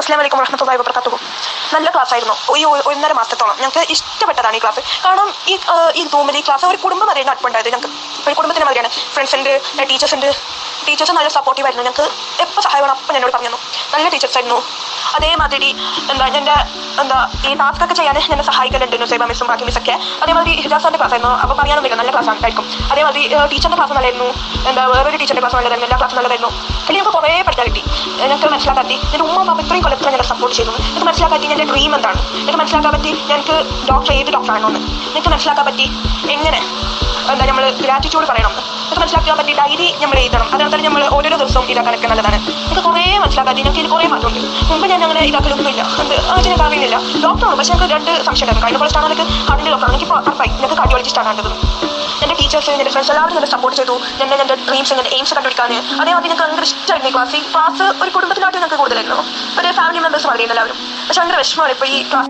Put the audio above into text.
അസ്സലാമു അലൈക്കും വറഹ്മത്തുള്ളാഹി വബറകാതുഹു. നല്ല ക്ലാസ് ആയിരുന്നു. ഈ 1.5 മാസത്തോളം ഞങ്ങൾക്ക് ഇഷ്ടപ്പെട്ടതാണ് ഈ ക്ലാസ്. കാരണം ഈ റൂമിൽ ഈ ക്ലാസ് ഒരു കുടുംബം മാതിരിയാണ് അടുപ്പുണ്ടായത്. ഞങ്ങൾക്ക് ഒരു കുടുംബത്തിന് മാതിരിയാണ്. ഫ്രണ്ട്സ് ഉണ്ട്, ടീച്ചേഴ്സ് നല്ല സപ്പോർട്ടീവ് ആയിരുന്നു. ഞങ്ങൾക്ക് എപ്പോൾ സഹായമാണ് അപ്പം എന്നോട് പറഞ്ഞു. നല്ല ടീച്ചേഴ്സ് ആയിരുന്നു. അതേമാതിരി ഈ ടാസ്ക് ഒക്കെ ചെയ്യാൻ എന്നെ സഹായിക്കലുണ്ട് നുസൈബ മിസ്സും ബാക്കി മിസ്സൊക്കെ. അതേമാതിരി ഹിജാസ് സാറിൻ്റെ ക്ലാസ് ആയിരുന്നു. അപ്പോൾ പറയാനൊന്നുമില്ല, നല്ല ക്ലാസ് ആയിരിക്കും. അതേമാതിരി ടീച്ചറിൻ്റെ ക്ലാസ് നല്ലായിരുന്നു. വേറൊരു ടീച്ചറിൻ്റെ ക്ലാസ് നല്ലതായിരുന്നു. എല്ലാ ക്ലാസ് നല്ലതായിരുന്നു. പിന്നെ ഞങ്ങൾക്ക് കുറേ പഠിക്കാൻ കിട്ടി. ഞങ്ങൾക്ക് മനസ്സിലാക്കാൻ പറ്റി എൻ്റെ ഉമ്മ പാപ്പ ഇത്രയും കൊല്ലത്തിൽ ഞങ്ങളെ സപ്പോർട്ട് ചെയ്തു. എനിക്ക് മനസ്സിലാക്കാൻ പറ്റി എൻ്റെ ഡ്രീം എന്താണ്. എനിക്ക് മനസ്സിലാക്കാൻ പറ്റി ഞങ്ങൾക്ക് ഏത് ഡോക്ടറാണെന്ന്. എനിക്ക് മനസ്സിലാക്കാൻ പറ്റി എങ്ങനെ നമ്മൾ ഗ്രാറ്റിറ്റ്യൂഡ് പറയണം. എനിക്ക് മനസ്സിലാക്കാൻ പറ്റി ഡയറി നമ്മൾ എഴുതണം. അതുപോലെ തന്നെ നമ്മൾ ഓരോ ദിവസവും ഇതാക്കാനൊക്കെ നല്ലതാണ്. എനിക്ക് കുറേ മനസ്സിലാക്കാൻ പറ്റി. ഞങ്ങൾക്ക് കുറേ മാറ്റമുണ്ട്. മുമ്പ് ഞാൻ അങ്ങനെ ഇതാക്കലൊന്നുമില്ല. എനിക്ക് അറിയുന്നില്ല. ഡോക്ടറാണ്, പക്ഷേ ഞങ്ങൾക്ക് 2 സംശയമായിരുന്നു. കഴിഞ്ഞ പോലെ സ്ഥാനം എനിക്ക് ഹാർട്ടിൻ്റെ ഡോക്ടറാണ്. എനിക്ക് ഉറപ്പായി ഞങ്ങൾക്ക് കാർഡിയോളജിസ്റ്റ് ആണ് വേണ്ടത്. എൻ്റെ ടീച്ചേഴ്സ്, എൻ്റെ ഫ്രണ്ട്സ് എല്ലാവരും എന്നെ സപ്പോർട്ട് ചെയ്തു. എൻ്റെ ഡ്രീംസ്, എൻ്റെ എയിംസ് കണ്ടുപിടിക്കാൻ. അതേമാതിരി ഞങ്ങൾക്ക് ഭയങ്കര ഇഷ്ടമായിരുന്നു ഈ ക്ലാസ് ഒരു കുടുംബത്തിനായിട്ട് ഞങ്ങൾക്ക് കൂടുതലായിരുന്നു. ഒരു ഫാമിലി മെമ്പേഴ്സ് മാതിരിയാണ് എല്ലാവരും. പക്ഷേ ഭയങ്കര വിഷമമാണ് ഇപ്പോൾ ഈ ക്ലാസ്